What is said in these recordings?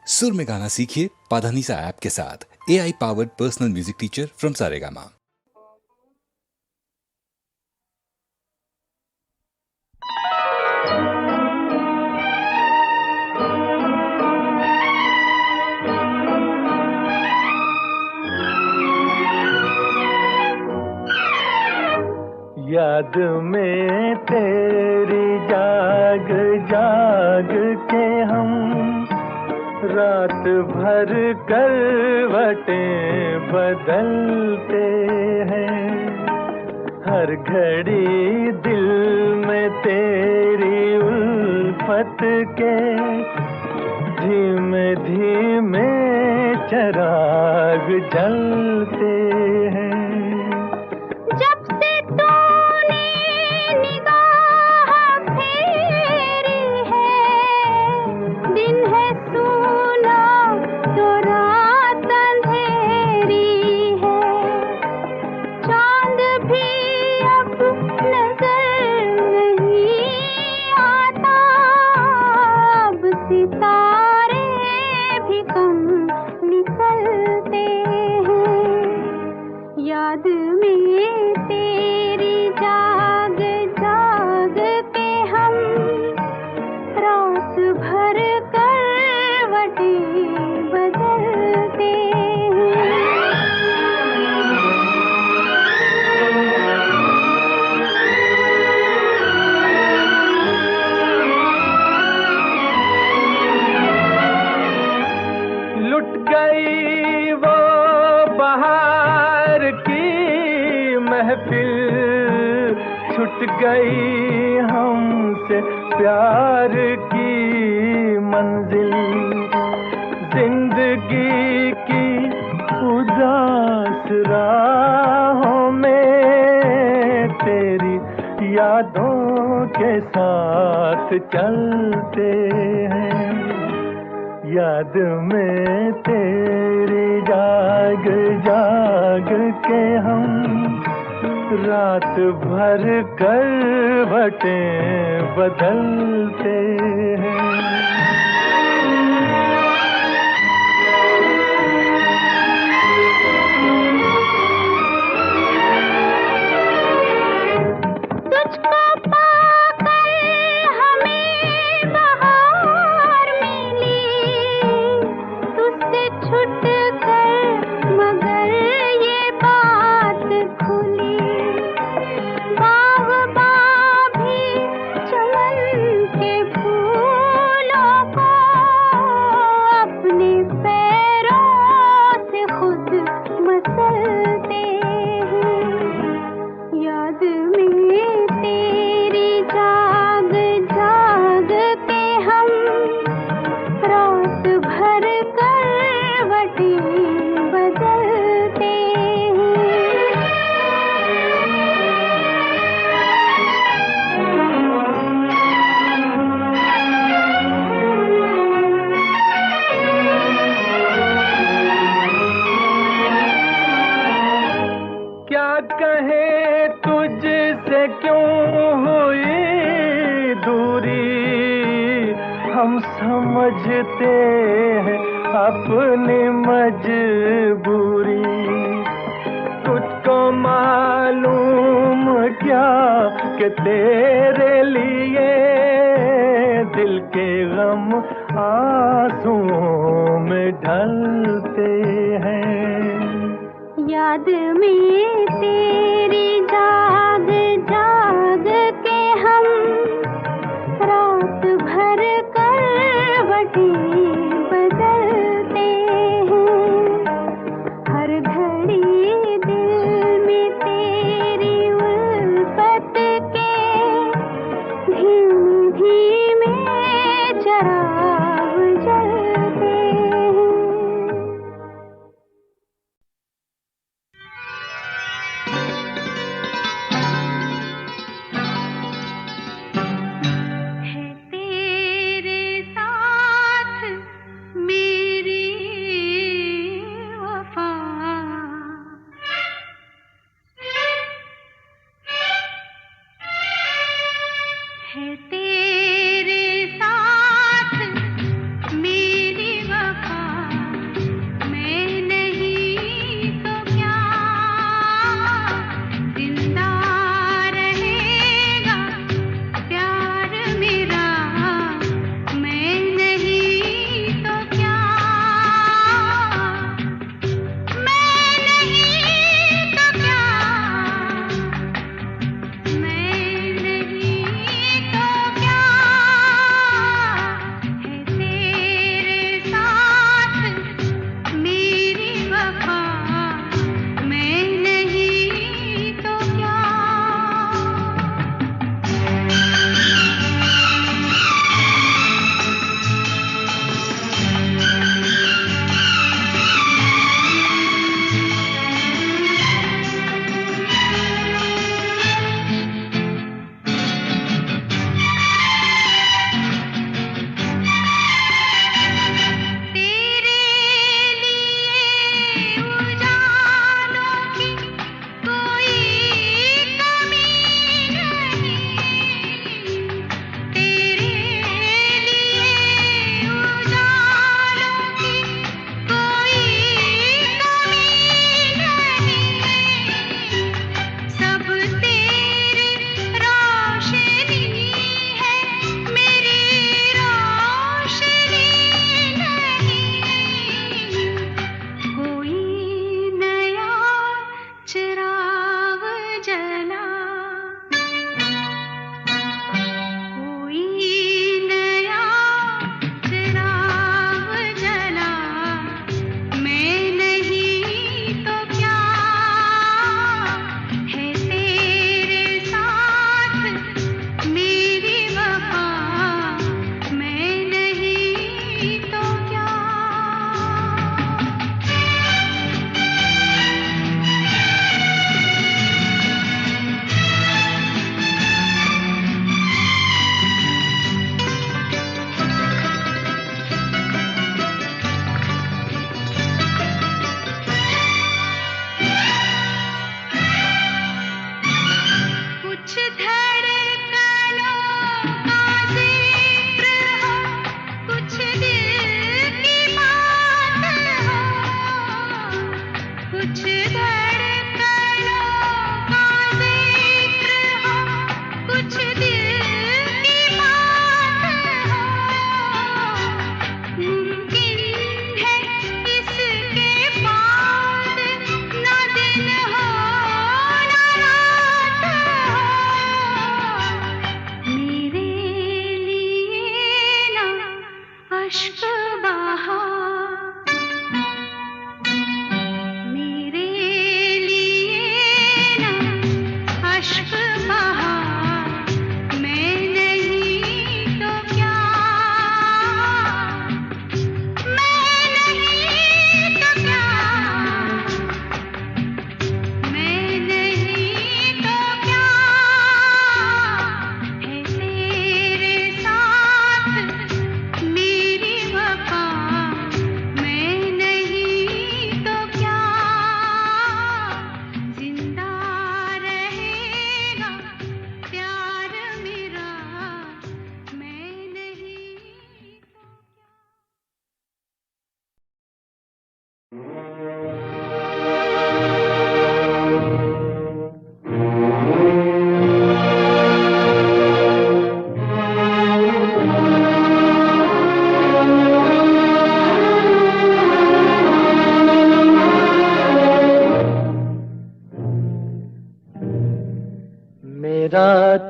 सुर में गाना सीखिए पाधानीसा ऐप के साथ। AI powered personal music teacher from Saregama. याद में तेरी जाग जाग के हम रात भर करवटें बदलते हैं। हर घड़ी दिल में तेरी उल्फत के धीमे धीमे चिराग जलते हैं। छूट गई हमसे प्यार की मंजिल। जिंदगी की उदास राहों में तेरी यादों के साथ चलते हैं। याद में तेरी जाग जाग के हम रात भर करवटें बदलते हैं। समझते हैं अपनी मजबूरी। तुझको मालूम क्या कि तेरे लिए दिल के गम आंसुओं में ढलते हैं। याद में तेरी जाग जाग के हम रात भर बदलते हैं। हर घड़ी दिल में तेरी उल्फत के धीमे धीमे चिराग जलते हैं।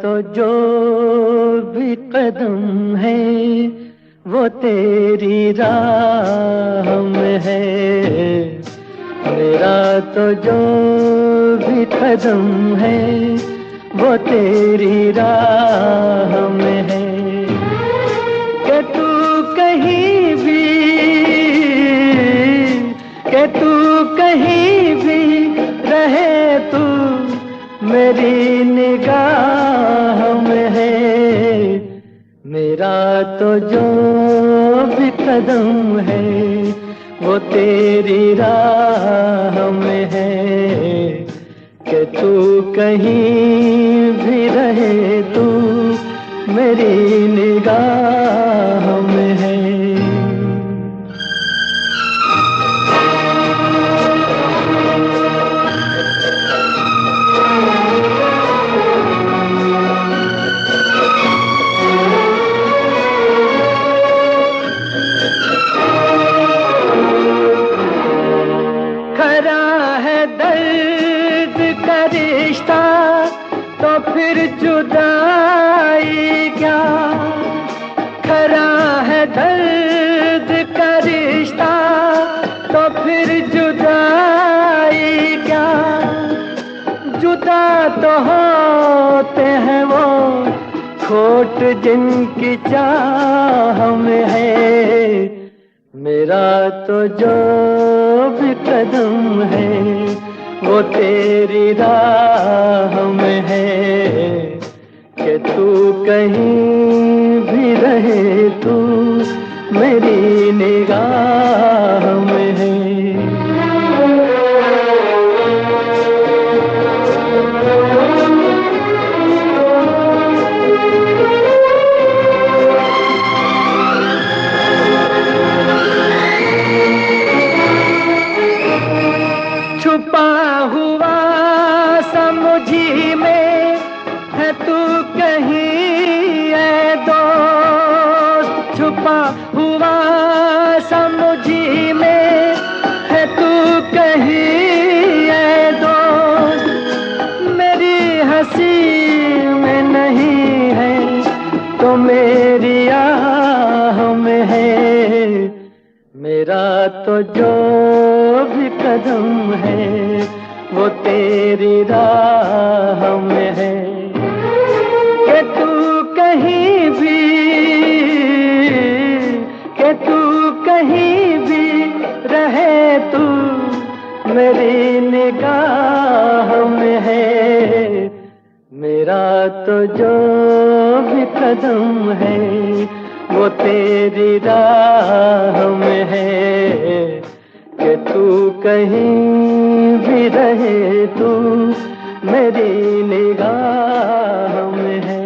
तो जो भी कदम है वो तेरी राह में है, मेरा तो जो भी कदम है वो तेरी राह में है। कि तू कहीं भी, कि तू कहीं भी रहे, तू मेरी निगाह में है, मेरा तो जो भी कदम है वो तेरी राह में है। कि तू कहीं भी रहे, तू मेरी निगाह में है। तो फिर जुदाई क्या, खरा है दर्द का रिश्ता तो फिर जुदाई क्या। जुदा तो होते हैं वो खोट जिनकी चाह में है, मेरा तो जो भी कदम है वो तेरी राह में है। कि तू कहीं भी रहे, तू मेरी निगाह में है। छुपा हुआ समुझी में है तू कहीं ऐ दोस्त, छुपा हुआ समुझी में है तू कहीं ऐ दोस्त। मेरी हंसी में नहीं है तो मेरी आह में है, मेरा तो जो भी कदम है वो तेरी राह में है। कि तू कहीं भी, कि तू कहीं भी रहे, तू मेरी निगाह में है, मेरा तो जो भी कदम है वो तेरी राह में है। कि तू कहीं भी रहे, तू मेरी निगाह में है।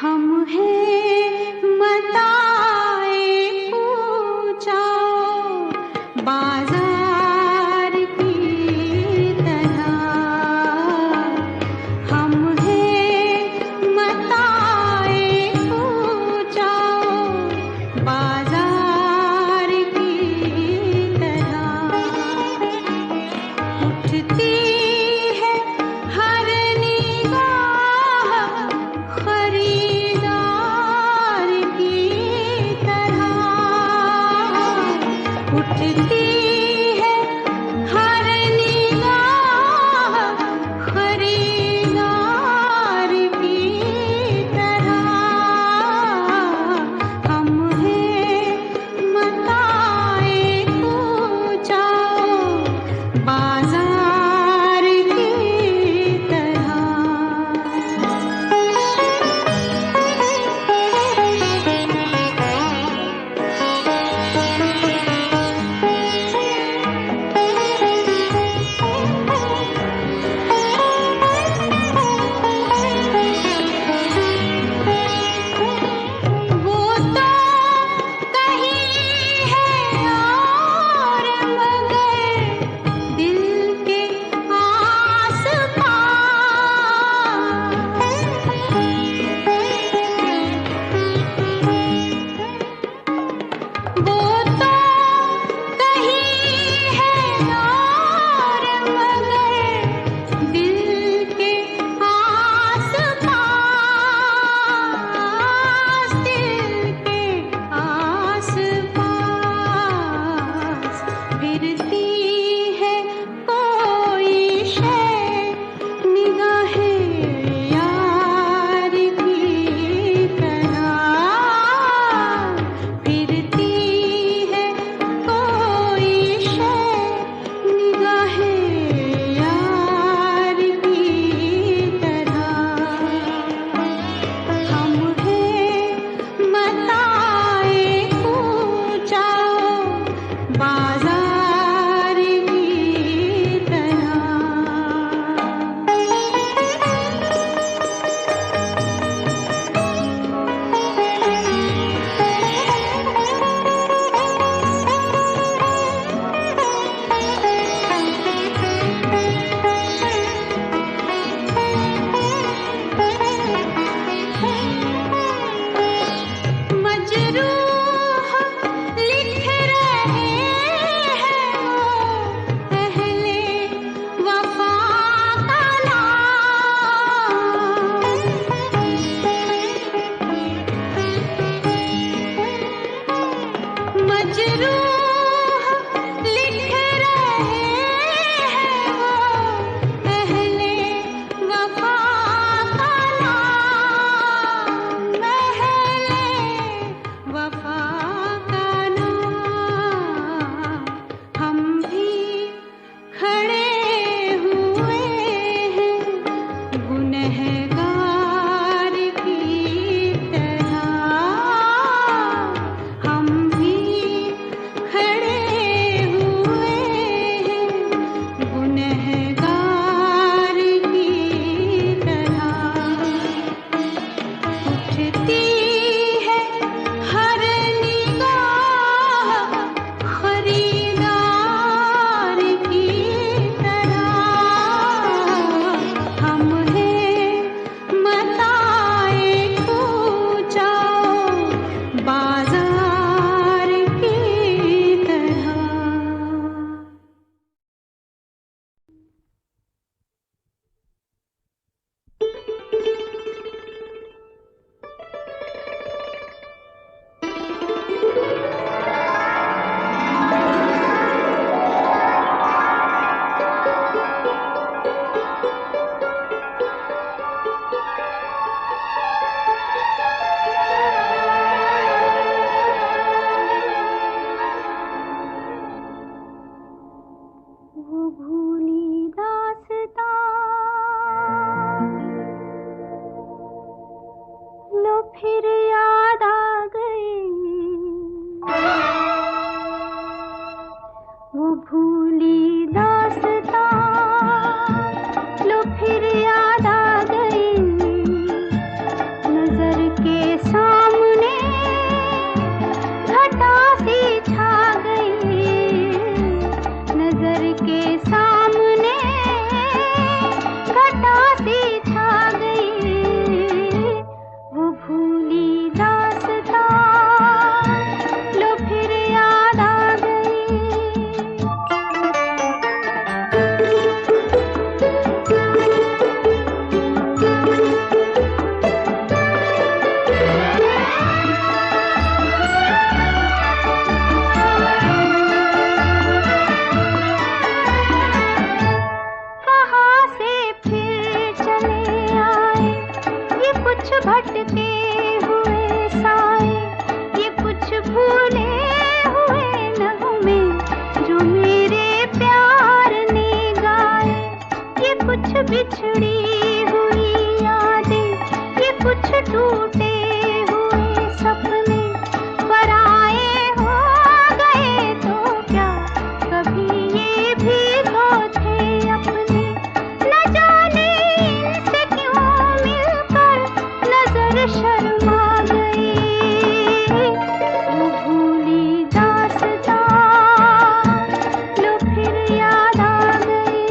हम हैं मता कुछ भटके हुए साए, ये कुछ भूले हुए नगमे जो मेरे प्यार ने गाए, ये कुछ बिछड़ी हुई यादें, ये कुछ टूटे हुए सपने, पराए हो गए तो क्या कभी ये भी तो थे अपने। न जाने इनसे क्यों मिलकर नजर शर्मा गई, वो भूली दास्तां लो फिर याद आ गई।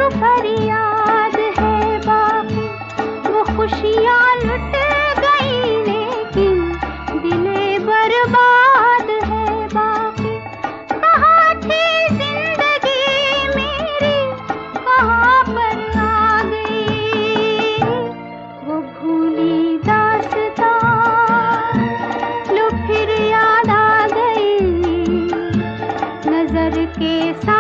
तो फरियाद है बाकी, वो खुशियाँ लुट गई लेकिन दिले बर्बाद है बाकी। कहाँ थी जिंदगी मेरी, कहाँ पर आ गई वो भूली दास्तां, लो फिर याद आ गई नजर के साथ।